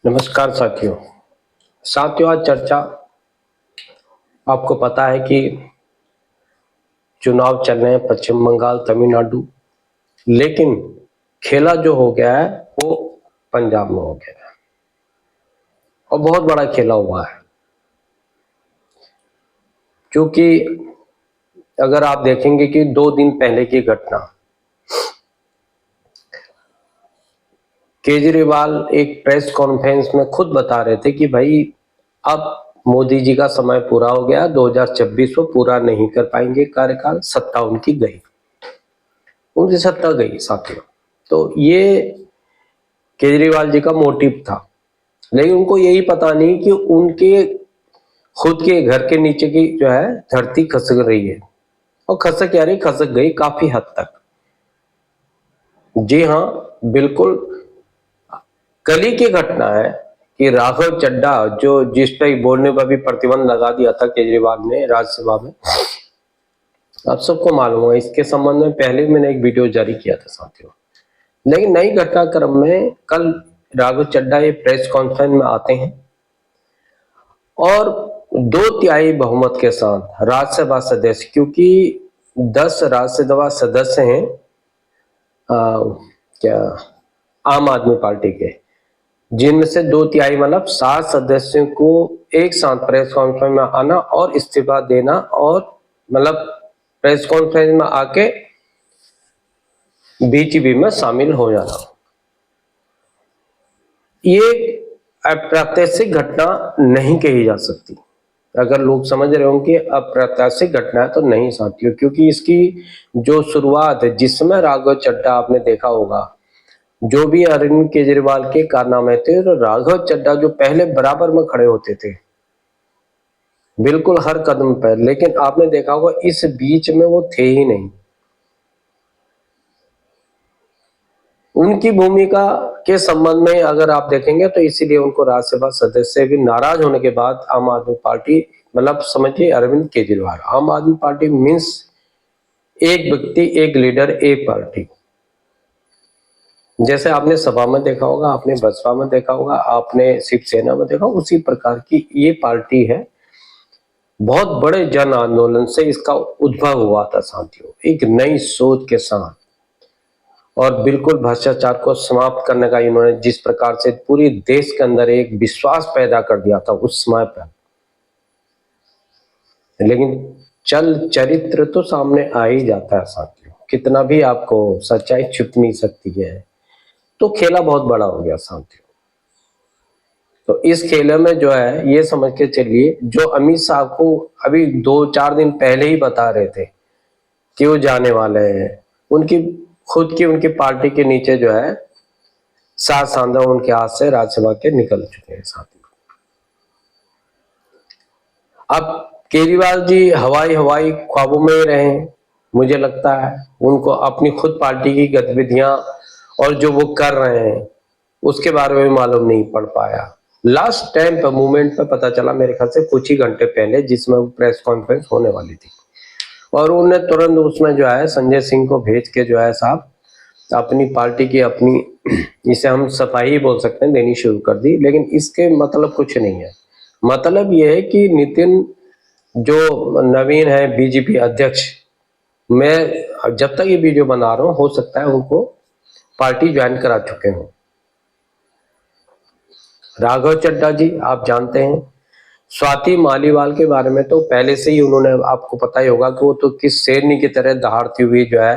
नमस्कार साथियों। आज चर्चा, आपको पता है कि चुनाव चल रहे हैं पश्चिम बंगाल, तमिलनाडु, लेकिन खेला जो हो गया है वो पंजाब में हो गया है और बहुत बड़ा खेला हुआ है। क्योंकि अगर आप देखेंगे कि 2 दिन पहले की घटना, केजरीवाल एक प्रेस कॉन्फ्रेंस में खुद बता रहे थे कि भाई अब मोदी जी का समय पूरा हो गया, 2026 को पूरा नहीं कर पाएंगे कार्यकाल, सत्ता उनकी गई, उनकी सत्ता गई साथियों। तो ये केजरीवाल जी का मोटिव था, लेकिन उनको यही पता नहीं कि उनके खुद के घर के नीचे की जो है धरती खसक रही है, और खसक क्या रही, खसक गई काफी हद तक। जी हाँ, बिल्कुल कल ही की घटना है कि राघव चड्ढा, जो जिस पे बोलने पर भी प्रतिबंध लगा दिया था केजरीवाल ने राज्यसभा में, आप सबको मालूम है। इसके संबंध में पहले मैंने एक वीडियो जारी किया था साथियों। लेकिन नई घटनाक्रम में कल राघव चड्ढा ये प्रेस कॉन्फ्रेंस में आते हैं और 2/3 बहुमत के साथ राज्यसभा सदस्य, क्योंकि 10 राज्यसभा सदस्य हैं क्या आम आदमी पार्टी के, जिनमें से 2/3 मतलब 7 सदस्यों को एक साथ प्रेस कॉन्फ्रेंस में आना और इस्तीफा देना, और मतलब प्रेस कॉन्फ्रेंस में आके बीजीपी में शामिल हो जाना। ये अप्रत्याशित घटना नहीं कही जा सकती। अगर लोग समझ रहे होंगे कि अप्रत्याशित घटना है तो नहीं साथियों, क्योंकि इसकी जो शुरुआत है, जिसमें राघव चड्ढा आपने देखा होगा, जो भी अरविंद केजरीवाल के कारनामे थे, तो राघव चड्ढा जो पहले बराबर में खड़े होते थे बिल्कुल हर कदम पर, लेकिन आपने देखा होगा इस बीच में वो थे ही नहीं। उनकी भूमिका के संबंध में अगर आप देखेंगे तो इसीलिए उनको राज्यसभा सदस्य भी नाराज होने के बाद आम आदमी पार्टी, मतलब समझिए अरविंद केजरीवाल, आम आदमी पार्टी मीन्स एक व्यक्ति, एक लीडर, एक पार्टी। जैसे आपने सपा में देखा होगा, आपने बसपा में देखा होगा, आपने शिवसेना में देखा, उसी प्रकार की ये पार्टी है। बहुत बड़े जन आंदोलन से इसका उद्भव हुआ था साथियों, एक नई सोच के साथ, और बिल्कुल भ्रष्टाचार को समाप्त करने का इन्होंने जिस प्रकार से पूरी देश के अंदर एक विश्वास पैदा कर दिया था उस समय पर। लेकिन चरित्र तो सामने आ ही जाता है साथियों, कितना भी आपको सच्चाई छुप नहीं सकती है। तो खेला बहुत बड़ा हो गया साथियों। तो इस खेल में जो है, ये समझ के चलिए, जो अमित शाह को अभी 2-4 दिन पहले ही बता रहे थे कि वो जाने वाले हैं, उनकी खुद की उनकी पार्टी के नीचे जो है 7 सांसद उनके हाथ से राज्यसभा के निकल चुके हैं साथियों। अब केजरीवाल जी हवाई ख्वाबों में ही रहे, मुझे लगता है उनको अपनी खुद पार्टी की गतिविधियां और जो वो कर रहे हैं उसके बारे में मालूम नहीं पड़ पाया। लास्ट टाइम पर मूवमेंट पे पता चला मेरे ख्याल से कुछ ही घंटे पहले, जिसमें वो प्रेस कॉन्फ्रेंस होने वाली थी, और उन्होंने तुरंत उसमें जो है संजय सिंह को भेज के जो है साहब अपनी पार्टी की, अपनी इसे हम सफाई ही बोल सकते हैं, देनी शुरू कर दी। लेकिन इसके मतलब कुछ नहीं है। मतलब ये है कि नितिन जो नवीन है बीजेपी अध्यक्ष, मैं जब तक ये वीडियो बना रहा हूँ हो सकता है उनको पार्टी ज्वाइन करा चुके हों। राघव चड्ढा जी आप जानते हैं, स्वाति मालीवाल के बारे में तो पहले से ही उन्होंने, आपको पता ही होगा कि वो तो किस शेरनी की तरह दहाड़ती हुई जो है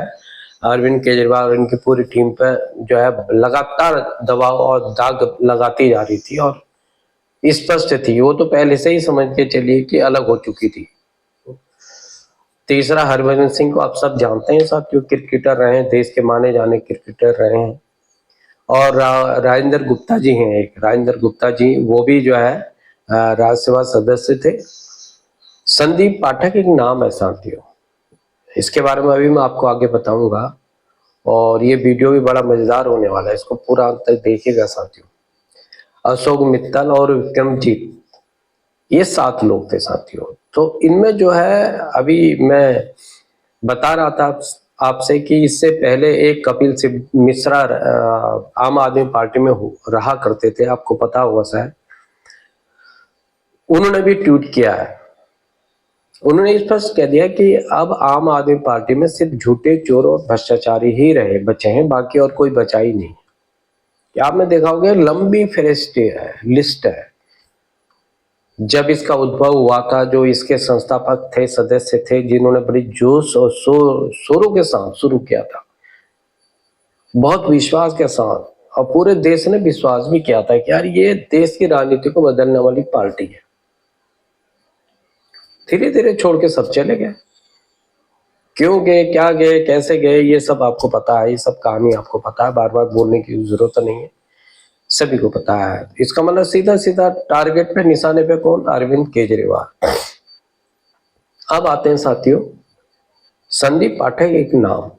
अरविंद केजरीवाल और इनकी पूरी टीम पर जो है लगातार दबाव और दाग लगाती जा रही थी, और स्पष्ट थी, वो तो पहले से ही समझ के चलिए कि अलग हो चुकी थी। तीसरा, हरभजन सिंह को आप सब जानते हैं साहब, जो क्रिकेटर रहे हैं, देश के माने जाने क्रिकेटर रहे हैं। और राजेंद्र गुप्ता जी हैं, एक राजेंद्र गुप्ता जी, वो भी जो है राज्यसभा सदस्य थे। संदीप पाठक एक नाम है साथियों, इसके बारे में अभी मैं आपको आगे बताऊंगा, और ये वीडियो भी बड़ा मजेदार होने वाला है, इसको पूरा अंत तक देखिएगा साथियों। अशोक मित्तल और विक्रमजीत, ये 7 लोग थे साथियों। तो इनमें जो है, अभी मैं बता रहा था आपसे कि इससे पहले एक कपिल सिब्बल मिश्रा आम आदमी पार्टी में रहा करते थे, आपको पता होगा शायद। उन्होंने भी ट्वीट किया है। उन्होंने स्पष्ट कह दिया कि अब आम आदमी पार्टी में सिर्फ झूठे चोर और भ्रष्टाचारी ही रहे बचे हैं, बाकी और कोई बचा ही नहीं। आपने देखा होगा लंबी फेरिस्ट है, लिस्ट है। जब इसका उद्भव हुआ था, जो इसके संस्थापक थे, सदस्य थे, जिन्होंने बड़ी जोश और शोरों के साथ शुरू किया था, बहुत विश्वास के साथ, और पूरे देश ने विश्वास भी किया था कि यार ये देश की राजनीति को बदलने वाली पार्टी है। धीरे धीरे छोड़ के सब चले गए। क्यों गए, क्या गए, कैसे गए, ये सब आपको पता है, ये सब कहानी आपको पता है, बार बार बोलने की जरूरत नहीं है, सभी को पता है। इसका मतलब सीधा सीधा टारगेट पे, निशाने पे कौन? अरविंद केजरीवाल। अब आते हैं साथियों, संदीप पाठक एक नाम,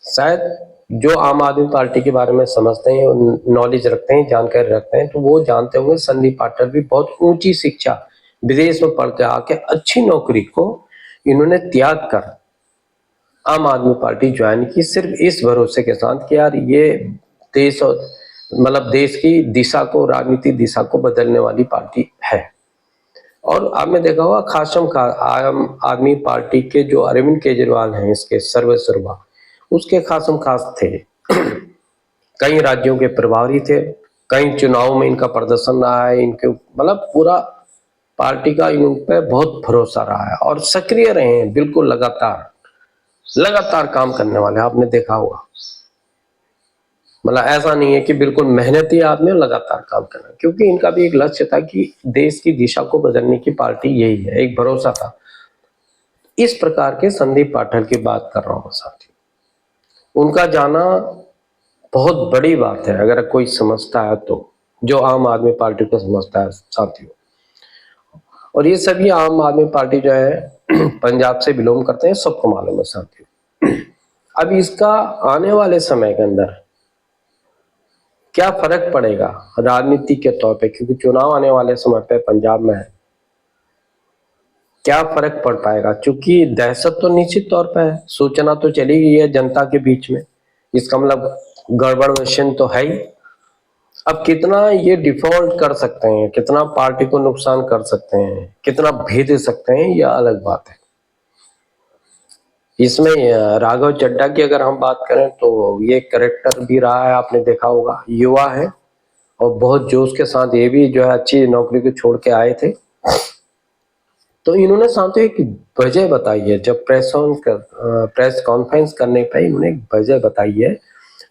शायद जो आम आदमी पार्टी के बारे में समझते हैं, नॉलेज रखते हैं, जानकारी रखते हैं, तो वो जानते होंगे संदीप पाठक भी बहुत ऊंची शिक्षा, विदेश में पढ़ के आके अच्छी नौकरी को इन्होंने त्याग कर आम आदमी पार्टी ज्वाइन की, सिर्फ इस भरोसे के साथ कि यार ये देश और मतलब देश की दिशा को, राजनीति दिशा को बदलने वाली पार्टी है। और आपने देखा होगा खासम का आम आदमी पार्टी के जो अरविंद केजरीवाल हैं, इसके सर्वेसर्वा, उसके खासम खास थे। कई राज्यों के प्रभारी थे, कई चुनाव में इनका प्रदर्शन रहा है, इनके मतलब पूरा पार्टी का इन पे बहुत भरोसा रहा है और सक्रिय रहे हैं, बिल्कुल लगातार काम करने वाले, आपने देखा होगा। मतलब ऐसा नहीं है कि बिल्कुल मेहनती आदमी लगातार काम करना, क्योंकि इनका भी एक लक्ष्य था कि देश की दिशा को बदलने की पार्टी यही है, एक भरोसा था। इस प्रकार के संदीप पाठक की बात कर रहा हूं साथी। उनका जाना बहुत बड़ी बात है, अगर कोई समझता है तो, जो आम आदमी पार्टी को समझता है साथियों। और ये सभी आम आदमी पार्टी जो है पंजाब से बिलोंग करते हैं, सबको मालूम है साथियों। अब इसका आने वाले समय के अंदर क्या फर्क पड़ेगा राजनीति के तौर पे, क्योंकि चुनाव आने वाले समय पे पंजाब में है, क्या फर्क पड़ पाएगा? क्योंकि दहशत तो निश्चित तौर पे है, सूचना तो चली गई है जनता के बीच में, इसका मतलब गड़बड़ मशीन तो है ही। अब कितना ये डिफॉल्ट कर सकते हैं, कितना पार्टी को नुकसान कर सकते हैं, कितना भेद सकते हैं, यह अलग बात है। इसमें राघव चड्ढा की अगर हम बात करें तो ये करेक्टर भी रहा है, आपने देखा होगा, युवा है और बहुत जोश के साथ ये भी जो है अच्छी नौकरी को छोड़ के आए थे। तो इन्होंने साथियों एक वजह बताई है, जब प्रेस कॉन्फ्रेंस करने पे इन्होंने एक वजह बताई है।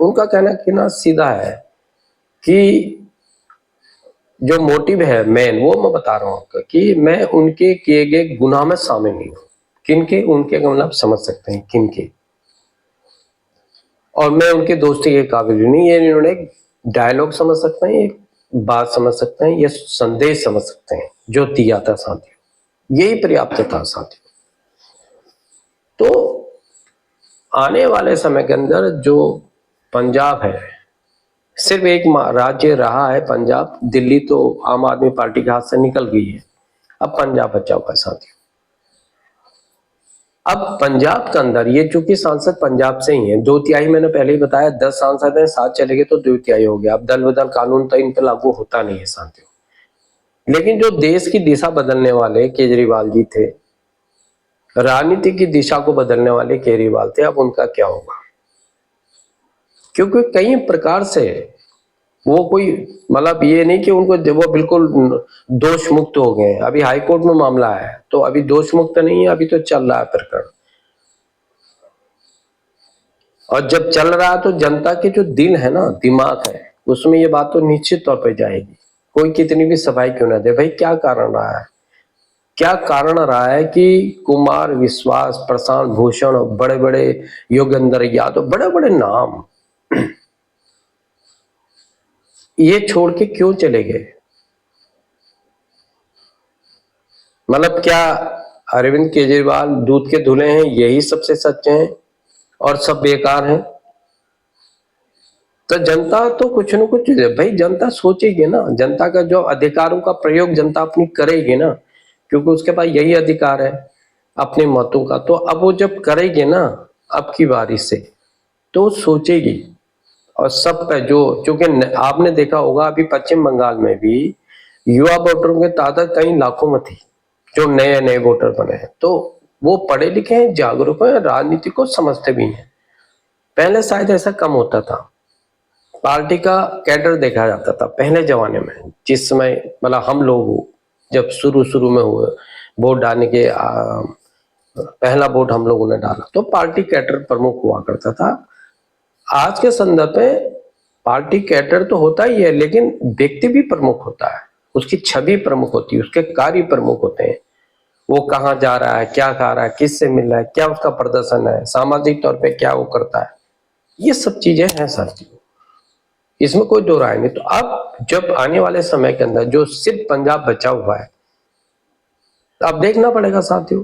उनका कहना कि ना सीधा है कि जो मोटिव है मेन, वो मैं बता रहा हूँ कि मैं उनके किए गए गुनाह में शामिल नहीं हूँ। किनके? उनके मतलब समझ सकते हैं किनके, और मैं उनके दोस्ती के काबिल नहीं। ये इन्होंने डायलॉग समझ सकते हैं, एक बात समझ सकते हैं, ये संदेश समझ सकते हैं जो दिया था साथियों, यही पर्याप्त था साथियों। तो आने वाले समय के अंदर जो पंजाब है, सिर्फ एक राज्य रहा है पंजाब, दिल्ली तो आम आदमी पार्टी के हाथ से निकल गई है, अब पंजाब बचा हुआ है साथियों। अब पंजाब के अंदर ये चूंकि सांसद पंजाब से ही हैं, 2/3 मैंने पहले ही बताया, 10 सांसद हैं, 7 चले गए तो 2/3 हो गया। अब दल बदल कानून तो इन पे लागू होता नहीं है साथियों। लेकिन जो देश की दिशा बदलने वाले केजरीवाल जी थे, राजनीति की दिशा को बदलने वाले केजरीवाल थे, अब उनका क्या होगा? क्योंकि कई प्रकार से वो कोई मतलब ये नहीं कि उनको वो बिल्कुल दोष मुक्त हो गए। अभी हाई कोर्ट में मामला है, तो अभी दोष मुक्त नहीं है, अभी तो चल रहा है प्रकरण। और जब चल रहा है तो जनता के जो दिल है ना, दिमाग है, उसमें ये बात तो निश्चित तौर पे जाएगी, कोई कितनी भी सफाई क्यों ना दे। भाई क्या कारण रहा है, क्या कारण रहा है कि कुमार विश्वास, प्रशांत भूषण, बड़े बड़े योगेंद्र यादव, बड़े बड़े नाम ये छोड़ के क्यों चले गए? मतलब क्या अरविंद केजरीवाल दूध के धुले हैं, यही सबसे सच्चे हैं और सब बेकार हैं? तो जनता तो कुछ न कुछ, भाई जनता सोचेगी ना, जनता का जो अधिकारों का प्रयोग जनता अपनी करेगी ना, क्योंकि उसके पास यही अधिकार है अपने मतों का। तो अब वो जब करेगी ना, अब की बारी से, तो सोचेगी। और सब पे जो, क्योंकि आपने देखा होगा अभी पश्चिम बंगाल में भी युवा वोटरों की तादाद कई लाखों में थी, जो नए नए वोटर बने हैं। तो वो पढ़े लिखे हैं, जागरूक हैं, राजनीति को समझते भी हैं। पहले शायद ऐसा कम होता था, पार्टी का कैडर देखा जाता था पहले जमाने में, जिस समय मतलब हम लोग जब शुरू शुरू में हुए वोट डालने के पहला वोट हम लोगों ने डाला, तो पार्टी कैडर प्रमुख हुआ करता था। आज के संदर्भ में पार्टी कैडर तो होता ही है, लेकिन व्यक्ति भी प्रमुख होता है, उसकी छवि प्रमुख होती है, उसके कार्य प्रमुख होते हैं। वो कहाँ जा रहा है, क्या खा रहा है, किससे मिल रहा है, क्या उसका प्रदर्शन है, सामाजिक तौर पे क्या वो करता है, ये सब चीजें हैं साथियों, इसमें कोई दो राय नहीं। तो अब जब आने वाले समय के अंदर जो सिर्फ पंजाब बचा हुआ है, तो अब देखना पड़ेगा साथियों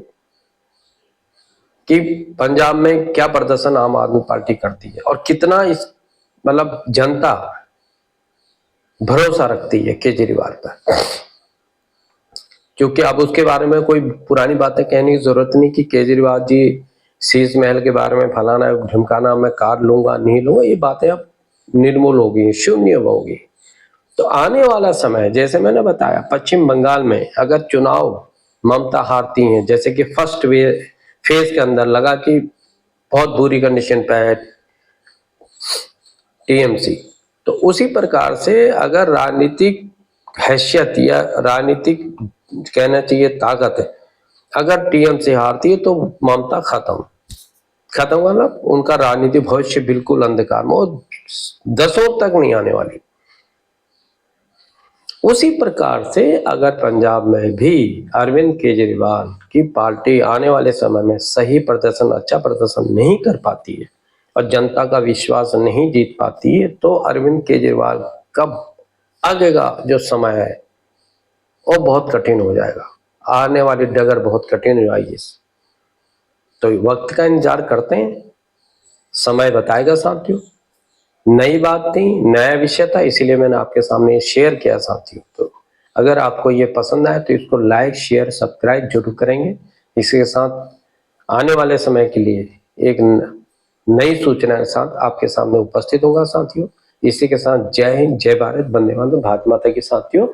कि पंजाब में क्या प्रदर्शन आम आदमी पार्टी करती है और कितना इस मतलब जनता भरोसा रखती है केजरीवाल पर। क्योंकि अब उसके बारे में कोई पुरानी बातें कहने की जरूरत नहीं कि केजरीवाल जी शीश महल के बारे में फलाना ढिमकाना, मैं कार लूंगा नहीं लूंगा, ये बातें अब निर्मूल होगी, शून्य होगी। तो आने वाला समय, जैसे मैंने बताया पश्चिम बंगाल में अगर चुनाव ममता हारती हैं, जैसे कि फर्स्ट फेज के अंदर लगा कि बहुत बुरी कंडीशन पे है टीएमसी, तो उसी प्रकार से अगर राजनीतिक हैसियत या राजनीतिक कहना चाहिए ताकत है, अगर टीएमसी हारती है तो ममता खत्म मतलब उनका राजनीतिक भविष्य बिल्कुल अंधकार में, और दशकों तक नहीं आने वाली। उसी प्रकार से अगर पंजाब में भी अरविंद केजरीवाल की पार्टी आने वाले समय में सही प्रदर्शन, अच्छा प्रदर्शन नहीं कर पाती है और जनता का विश्वास नहीं जीत पाती है, तो अरविंद केजरीवाल का आगे का जो समय है वो बहुत कठिन हो जाएगा, आने वाली डगर बहुत कठिन हो जाएगी। तो वक्त का इंतजार करते हैं, समय बताएगा साथियों। नई बात थी, नया विषय था, इसीलिए मैंने आपके सामने शेयर किया साथियों। तो अगर आपको ये पसंद आए तो इसको लाइक शेयर सब्सक्राइब जरूर करेंगे। इसके साथ आने वाले समय के लिए एक नई सूचना के साथ आपके सामने उपस्थित होगा साथियों। इसी के साथ जय हिंद, जय भारत, वंदे मातरम, भारत माता की साथियों।